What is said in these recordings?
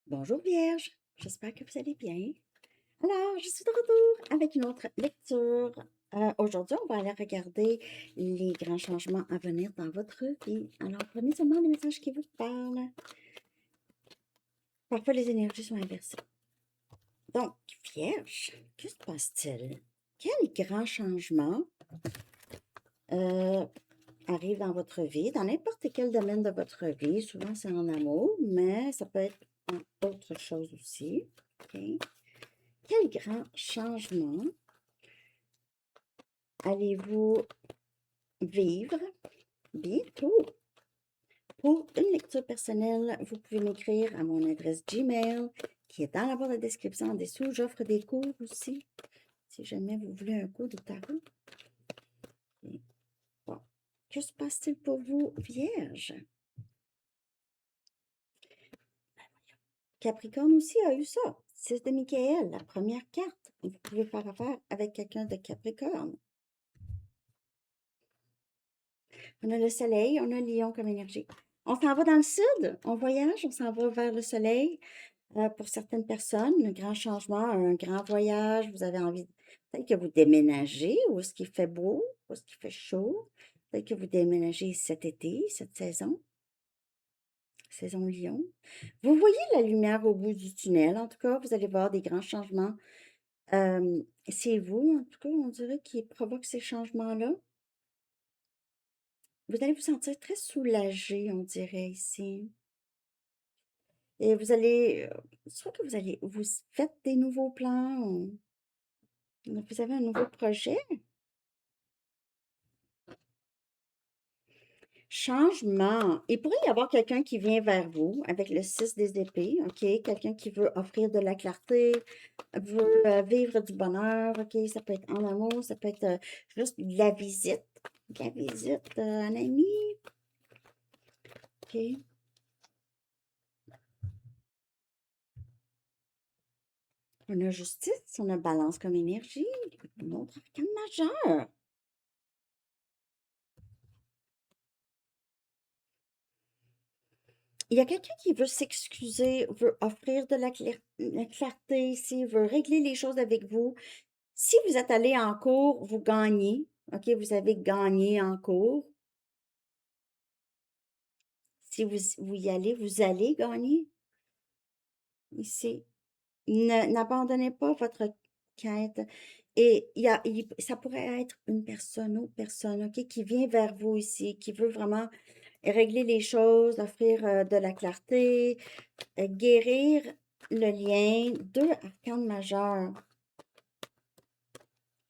Bonjour Vierge, j'espère que vous allez bien. Alors, je suis de retour avec une autre lecture. Aujourd'hui, on va aller regarder les grands changements à venir dans votre vie. Alors, prenez seulement les messages qui vous parlent. Parfois, les énergies sont inversées. Donc, Vierge, que se passe-t-il? Quel grand changement euh, arrive dans votre vie, dans n'importe quel domaine de votre vie? Souvent, c'est en amour, mais ça peut être en autre chose aussi. OK? Quel grand changement allez-vous vivre bientôt? Pour une lecture personnelle, vous pouvez m'écrire à mon adresse Gmail qui est dans la barre de description en dessous. J'offre des cours aussi, si jamais vous voulez un cours de tarot. Et bon, que se passe-t-il pour vous, Vierge? Capricorne aussi a eu ça. 6 de Michael, la première carte. Vous pouvez faire affaire avec quelqu'un de Capricorne. On a le soleil, on a Lion comme énergie. On s'en va dans le sud, on voyage, on s'en va vers le soleil. Pour certaines personnes, un grand changement, un grand voyage, vous avez envie, peut-être que vous déménagez, où est-ce qu'il fait beau, où est-ce qu'il fait chaud. Peut-être que vous déménagez cet été, cette saison Lion. Vous voyez la lumière au bout du tunnel, en tout cas, vous allez voir des grands changements. C'est vous, en tout cas, on dirait, qui provoque ces changements-là. Vous allez vous sentir très soulagé, on dirait ici. Et vous allez, soit que vous faites des nouveaux plans, ou vous avez un nouveau projet. Changement. Il pourrait y avoir quelqu'un qui vient vers vous avec le 6 des épées, OK? Quelqu'un qui veut offrir de la clarté, veut vivre du bonheur, OK? Ça peut être en amour, ça peut être juste de la visite, un ami, OK? On a justice, on a balance comme énergie, un autre arcane majeur. Il y a quelqu'un qui veut s'excuser, veut offrir de la clarté ici, veut régler les choses avec vous. Si vous êtes allé en cours, vous gagnez. OK, vous avez gagné en cours. Si vous y allez, vous allez gagner ici. N'abandonnez pas votre quête. Et ça pourrait être une personne, autre personne, OK, qui vient vers vous ici, qui veut vraiment régler les choses, offrir de la clarté, guérir le lien. Deux arcanes majeurs.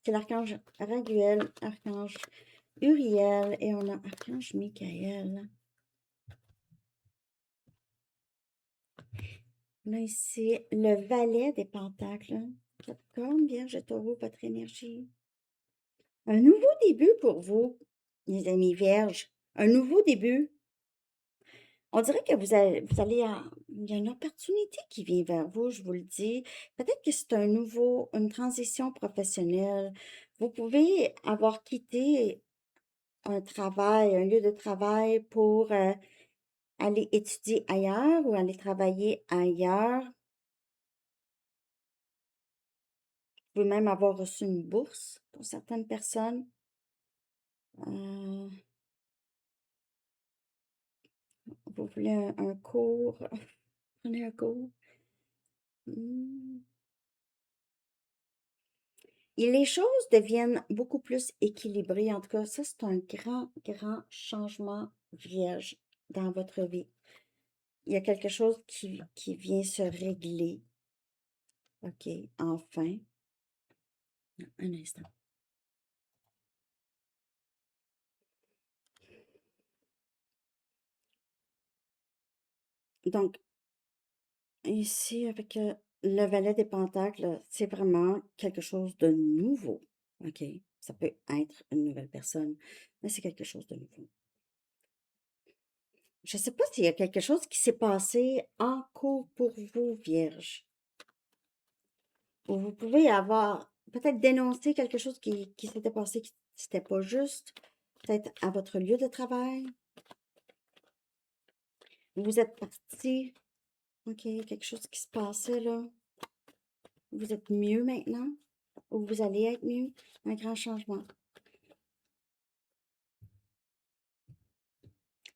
C'est l'archange Raguel, archange Uriel et on a archange Michael. On a ici le valet des pentacles. Capricorne, Vierge, Taureau, votre énergie. Un nouveau début pour vous, les amis Vierges. Un nouveau début. On dirait que il y a une opportunité qui vient vers vous, je vous le dis. Peut-être que c'est une transition professionnelle. Vous pouvez avoir quitté un lieu de travail pour aller étudier ailleurs ou aller travailler ailleurs. Vous pouvez même avoir reçu une bourse pour certaines personnes. Euh, vous voulez un cours, prenez un cours. Hmm. Et les choses deviennent beaucoup plus équilibrées. En tout cas, ça, c'est un grand, grand changement vierge dans votre vie. Il y a quelque chose qui vient se régler. OK, enfin. Un instant. Donc, ici, avec le valet des pentacles, c'est vraiment quelque chose de nouveau. OK? Ça peut être une nouvelle personne, mais c'est quelque chose de nouveau. Je ne sais pas s'il y a quelque chose qui s'est passé en cours pour vous, Vierge. Ou vous pouvez avoir peut-être dénoncé quelque chose qui s'était passé qui n'était pas juste, peut-être à votre lieu de travail. Vous êtes parti OK, quelque chose qui se passait là. Vous êtes mieux maintenant? Ou vous allez être mieux? Un grand changement.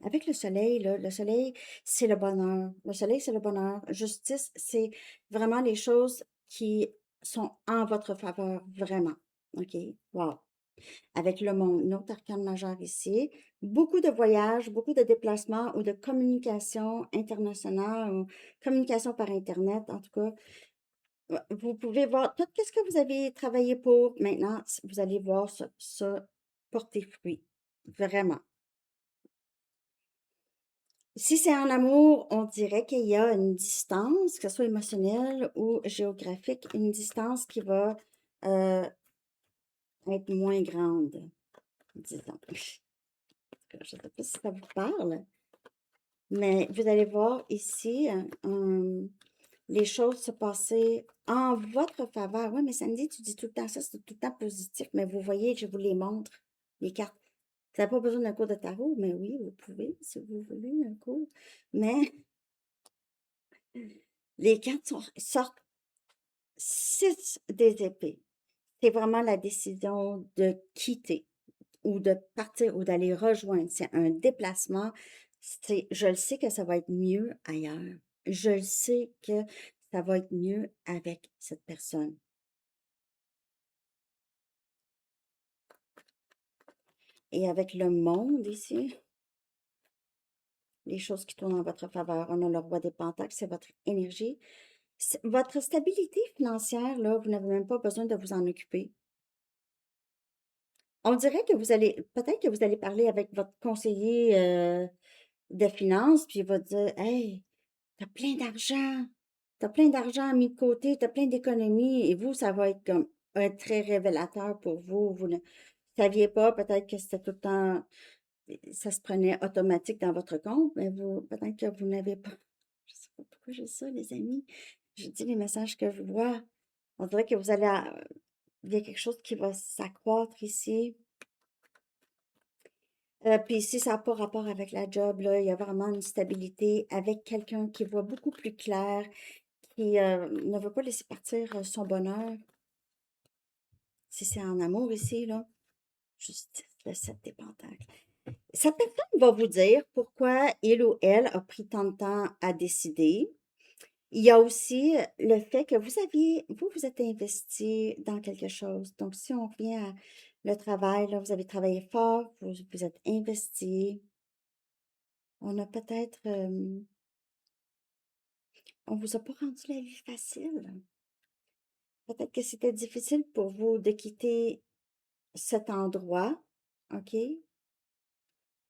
Avec le soleil, là, le soleil, c'est le bonheur. Le soleil, c'est le bonheur. Justice, c'est vraiment les choses qui sont en votre faveur, vraiment. OK? Wow. Avec le monde, notre arcane majeur ici, beaucoup de voyages, beaucoup de déplacements ou de communication internationale ou communication par Internet, en tout cas. Vous pouvez voir tout ce que vous avez travaillé pour. Maintenant, vous allez voir ça porter fruit. Vraiment. Si c'est en amour, on dirait qu'il y a une distance, que ce soit émotionnelle ou géographique, une distance qui va euh, être moins grande, disons. Je ne sais pas si ça vous parle, mais vous allez voir ici les choses se passer en votre faveur. Oui, mais Sandy, tu dis tout le temps ça, c'est tout le temps positif, mais vous voyez, je vous les montre, les cartes. Vous n'avez pas besoin d'un cours de tarot, mais oui, vous pouvez, si vous voulez, un cours. Mais les cartes sortent 6 des épées. C'est vraiment la décision de quitter ou de partir ou d'aller rejoindre. C'est un déplacement. Je le sais que ça va être mieux ailleurs. Je le sais que ça va être mieux avec cette personne. Et avec le monde ici, les choses qui tournent en votre faveur, on a le roi des pentacles, c'est votre énergie. Votre stabilité financière, là, vous n'avez même pas besoin de vous en occuper. On dirait que vous allez, peut-être que vous allez parler avec votre conseiller de finances, puis il va dire, hey, t'as plein d'argent mis de côté, t'as plein d'économies, et vous, ça va être comme un très révélateur pour vous. Vous ne saviez pas, peut-être que c'était tout le temps, ça se prenait automatique dans votre compte, mais vous, peut-être que vous n'avez pas. Je sais pas pourquoi j'ai ça, les amis. Je dis les messages que je vois. On dirait que vous allez, il y a quelque chose qui va s'accroître ici. Puis ici, ça n'a pas rapport avec la job, là. Il y a vraiment une stabilité avec quelqu'un qui voit beaucoup plus clair, qui ne veut pas laisser partir son bonheur. Si c'est en amour ici, là, justice, le 7 des pentacles. Cette personne va vous dire pourquoi il ou elle a pris tant de temps à décider. Il y a aussi le fait que vous êtes investi dans quelque chose. Donc, si on revient à le travail, là, vous avez travaillé fort, vous êtes investi. On a peut-être, on vous a pas rendu la vie facile. Peut-être que c'était difficile pour vous de quitter cet endroit, OK?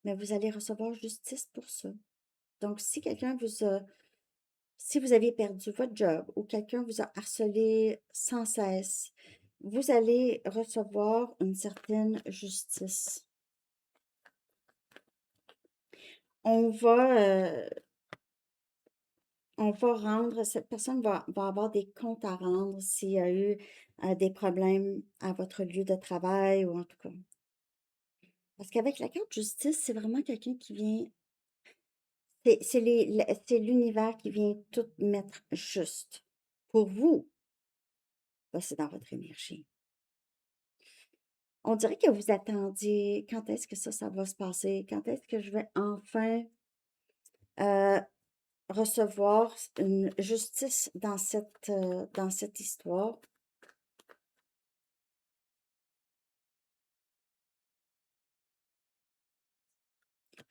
Mais vous allez recevoir justice pour ça. Donc, si vous avez perdu votre job ou quelqu'un vous a harcelé sans cesse, vous allez recevoir une certaine justice. On va, euh, cette personne va avoir des comptes à rendre s'il y a eu des problèmes à votre lieu de travail ou en tout cas. Parce qu'avec la carte justice, c'est vraiment quelqu'un qui vient, c'est l'univers qui vient tout mettre juste pour vous. Là, c'est dans votre énergie. On dirait que vous attendiez quand est-ce que ça va se passer, quand est-ce que je vais enfin euh, recevoir une justice dans cette histoire.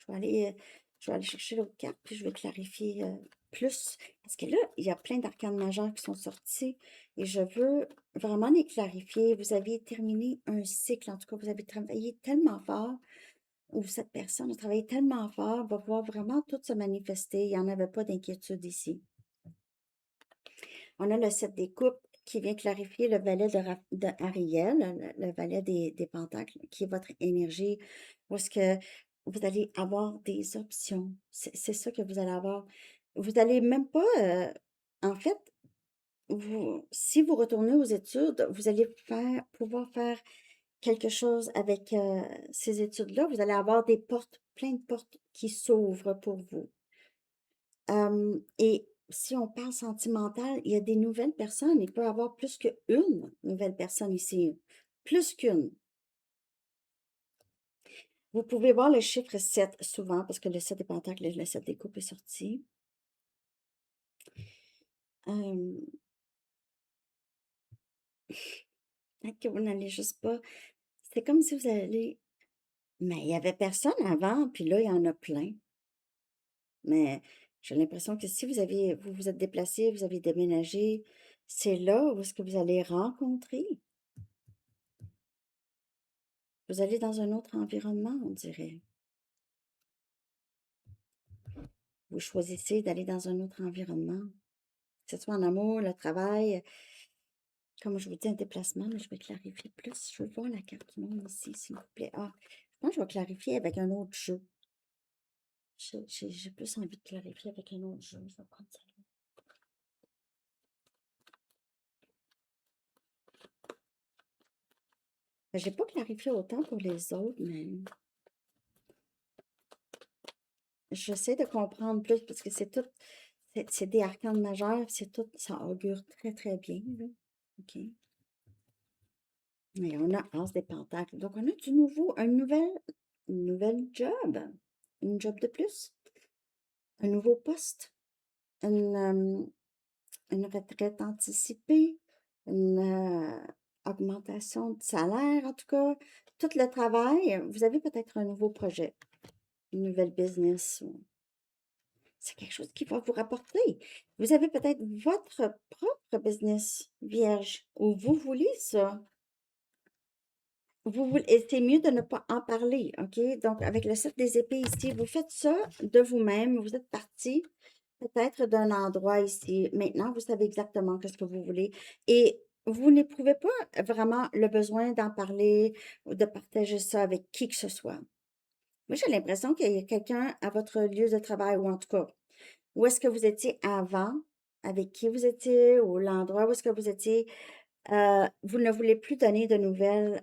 Je vais aller, je vais aller chercher l'autre carte, puis je vais clarifier plus. Parce que là, il y a plein d'arcanes majeures qui sont sortis et je veux vraiment les clarifier. Vous avez terminé un cycle, en tout cas, vous avez travaillé tellement fort, ou cette personne a travaillé tellement fort, va voir vraiment tout se manifester. Il n'y en avait pas d'inquiétude ici. On a le 7 des coupes qui vient clarifier le valet de Ariel, le valet des pentacles, qui est votre énergie, parce que vous allez avoir des options. C'est ça que vous allez avoir. Vous n'allez même pas, en fait, si vous retournez aux études, vous allez pouvoir faire quelque chose avec ces études-là. Vous allez avoir des portes, plein de portes qui s'ouvrent pour vous. Et si on parle sentimental, il y a des nouvelles personnes. Il peut y avoir plus qu'une nouvelle personne ici. Plus qu'une. Vous pouvez voir le chiffre 7 souvent parce que le 7 des pentacles, le 7 des coupes est sorti. Euh, Peut-être que vous n'allez juste pas. C'est comme si vous allez. Mais il n'y avait personne avant, puis là, il y en a plein. Mais j'ai l'impression que si vous vous êtes déplacé, vous avez déménagé, c'est là où est-ce que vous allez rencontrer. Vous allez dans un autre environnement, on dirait. Vous choisissez d'aller dans un autre environnement. Que ce soit en amour, le travail, comme je vous dis, un déplacement, mais je vais clarifier plus. Je veux voir la carte du monde ici, s'il vous plaît. Ah, je pense que je vais clarifier avec un autre jeu. J'ai plus envie de clarifier avec un autre jeu. Je vais prendre ça. J'ai pas clarifié autant pour les autres, mais j'essaie de comprendre plus parce que c'est tout, c'est des arcanes majeurs, c'est tout, ça augure très très bien, là. OK. Et on a As des Pentacles. Donc, on a du nouveau, une nouvelle job, une job de plus, un nouveau poste, une, une retraite anticipée, une augmentation de salaire, en tout cas, tout le travail. Vous avez peut-être un nouveau projet, une nouvelle business. C'est quelque chose qui va vous rapporter. Vous avez peut-être votre propre business vierge ou vous voulez ça. Et c'est mieux de ne pas en parler, OK? Donc, avec le 7 des épées ici, vous faites ça de vous-même. Vous êtes parti peut-être d'un endroit ici. Maintenant, vous savez exactement ce que vous voulez. Et vous n'éprouvez pas vraiment le besoin d'en parler ou de partager ça avec qui que ce soit. Moi, j'ai l'impression qu'il y a quelqu'un à votre lieu de travail, ou en tout cas, où est-ce que vous étiez avant, avec qui vous étiez, ou l'endroit où est-ce que vous étiez. Vous ne voulez plus donner de nouvelles,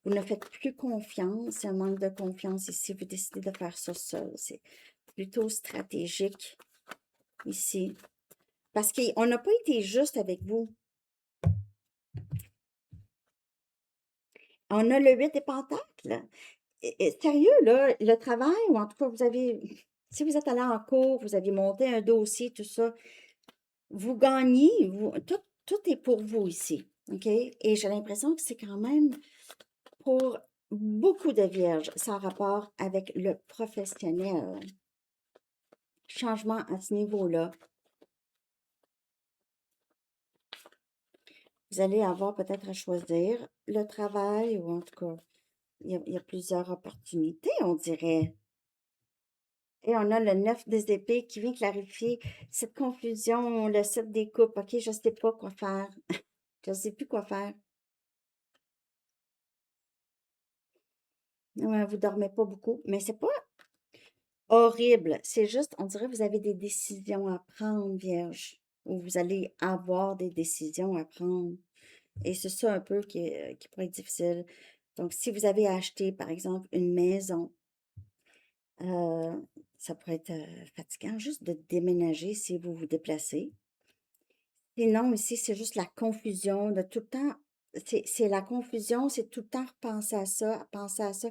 vous ne faites plus confiance, il y a un manque de confiance ici, vous décidez de faire ça seul. C'est plutôt stratégique ici. Parce qu'on n'a pas été juste avec vous. On a le 8 des pentacles. Sérieux, là, le travail, ou en tout cas, si vous êtes allé en cours, vous aviez monté un dossier, tout ça, vous gagnez, tout est pour vous ici, OK? Et j'ai l'impression que c'est quand même pour beaucoup de vierges, ça a rapport avec le professionnel. Changement à ce niveau-là. Vous allez avoir peut-être à choisir le travail, ou en tout cas, il y a plusieurs opportunités, on dirait. Et on a le 9 des épées qui vient clarifier cette confusion, le 7 des coupes. OK, je ne sais pas quoi faire. Je ne sais plus quoi faire. Ouais, vous dormez pas beaucoup, mais c'est pas horrible. C'est juste, on dirait que vous avez des décisions à prendre, Vierge, ou vous allez avoir des décisions à prendre. Et c'est ça un peu qui pourrait être difficile. Donc, si vous avez acheté, par exemple, une maison, euh, ça pourrait être fatigant juste de déménager si vous vous déplacez. Sinon, ici, c'est juste la confusion de tout le temps. C'est la confusion, c'est tout le temps repenser à penser à ça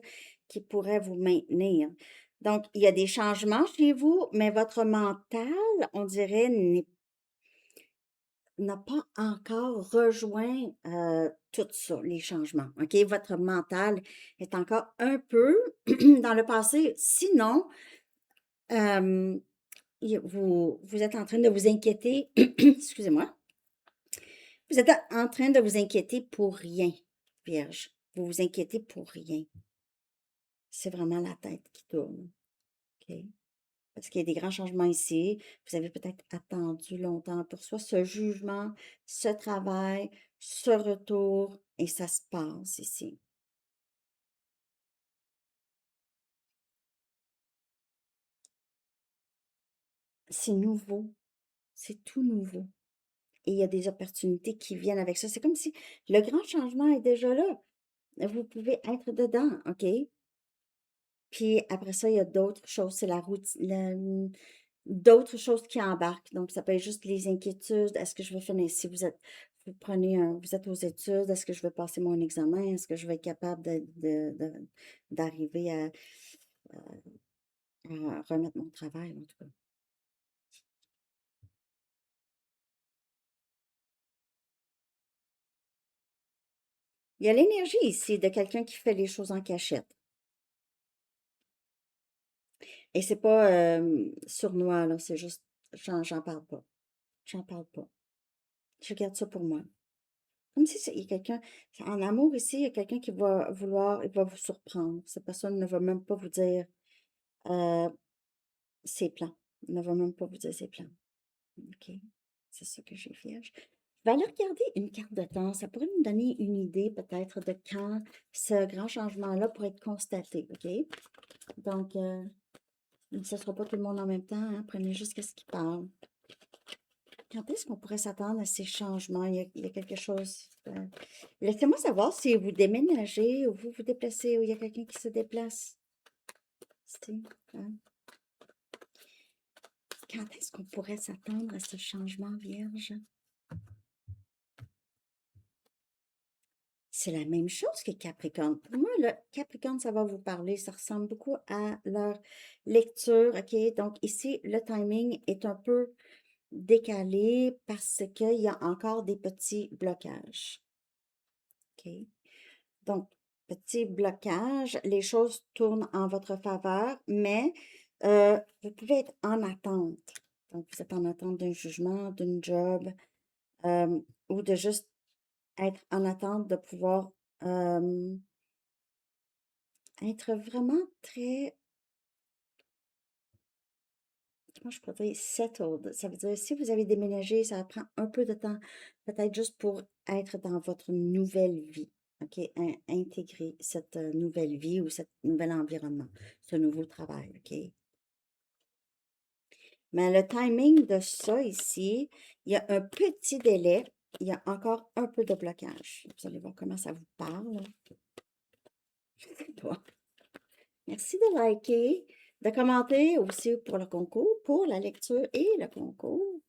qui pourrait vous maintenir. Donc, il y a des changements chez vous, mais votre mental, on dirait, n'a pas encore rejoint tout ça, les changements. OK? Votre mental est encore un peu dans le passé. Sinon, euh, vous êtes en train de vous inquiéter. Excusez-moi. Vous êtes en train de vous inquiéter pour rien, Vierge. Vous vous inquiétez pour rien. C'est vraiment la tête qui tourne. OK? Parce qu'il y a des grands changements ici. Vous avez peut-être attendu longtemps pour soi ce jugement, ce travail, ce retour, et ça se passe ici. C'est nouveau. C'est tout nouveau. Et il y a des opportunités qui viennent avec ça. C'est comme si le grand changement est déjà là. Vous pouvez être dedans, OK? Puis après ça, il y a d'autres choses. C'est la routine, d'autres choses qui embarquent. Donc, ça peut être juste les inquiétudes. Est-ce que je vais finir? Si vous êtes aux études, est-ce que je vais passer mon examen? Est-ce que je vais être capable d'arriver à remettre mon travail, en tout cas? Il y a l'énergie ici de quelqu'un qui fait les choses en cachette. Et c'est pas sournois, là, c'est juste, j'en parle pas. J'en parle pas. Je garde ça pour moi. Comme si il y a quelqu'un, en amour ici, il y a quelqu'un qui va vouloir, il va vous surprendre. Cette personne ne va même pas vous dire euh, ses plans. Ne va même pas vous dire ses plans. OK? C'est ça que j'ai vierge. Je vais aller regarder une carte de temps. Ça pourrait nous donner une idée peut-être de quand ce grand changement-là pourrait être constaté. OK? Donc, ce ne sera pas tout le monde en même temps. Hein? Prenez juste ce qui parle. Quand est-ce qu'on pourrait s'attendre à ces changements? Il y a quelque chose. Laissez-moi savoir si vous déménagez ou vous vous déplacez ou il y a quelqu'un qui se déplace. Si, hein? Quand est-ce qu'on pourrait s'attendre à ce changement, Vierge? C'est la même chose que Capricorne. Pour moi, le Capricorne, ça va vous parler. Ça ressemble beaucoup à leur lecture. OK? Donc, ici, le timing est un peu décalé parce qu'il y a encore des petits blocages. OK? Donc, petit blocage, les choses tournent en votre faveur, mais vous pouvez être en attente. Donc, vous êtes en attente d'un jugement, d'une job, ou de juste être en attente de pouvoir être vraiment très, comment je pourrais dire, settled. Ça veut dire, si vous avez déménagé, ça prend un peu de temps, peut-être juste pour être dans votre nouvelle vie. OK? Intégrer cette nouvelle vie ou ce nouvel environnement, ce nouveau travail. OK? Mais le timing de ça ici, il y a un petit délai. Il y a encore un peu de blocage. Vous allez voir comment ça vous parle. Toi. Merci de liker, de commenter aussi pour le concours, pour la lecture et le concours.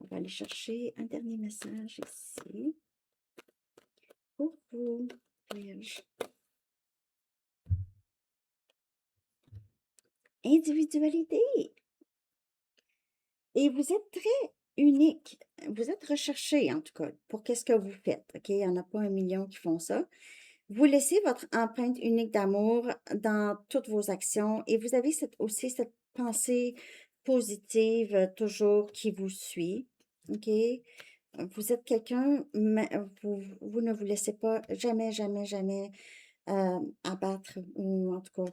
On va aller chercher un dernier message ici pour vous, Vierge. Individualité. Et vous êtes très unique. Vous êtes recherché, en tout cas, pour qu'est-ce que vous faites. OK? Il n'y en a pas un million qui font ça. Vous laissez votre empreinte unique d'amour dans toutes vos actions et vous avez aussi cette pensée positive toujours qui vous suit. OK? Vous êtes quelqu'un, mais vous ne vous laissez pas jamais, jamais, jamais abattre ou en tout cas,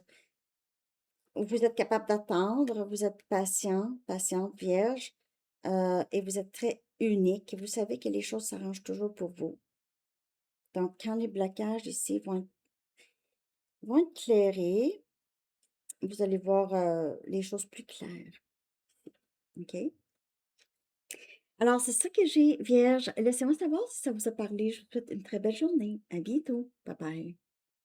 vous êtes capable d'attendre, vous êtes patient, patiente, vierge et vous êtes très unique. Vous savez que les choses s'arrangent toujours pour vous. Donc, quand les blocages ici vont être clairés, vous allez voir les choses plus claires. OK? Alors, c'est ça que j'ai, Vierge. Laissez-moi savoir si ça vous a parlé. Je vous souhaite une très belle journée. À bientôt. Bye bye.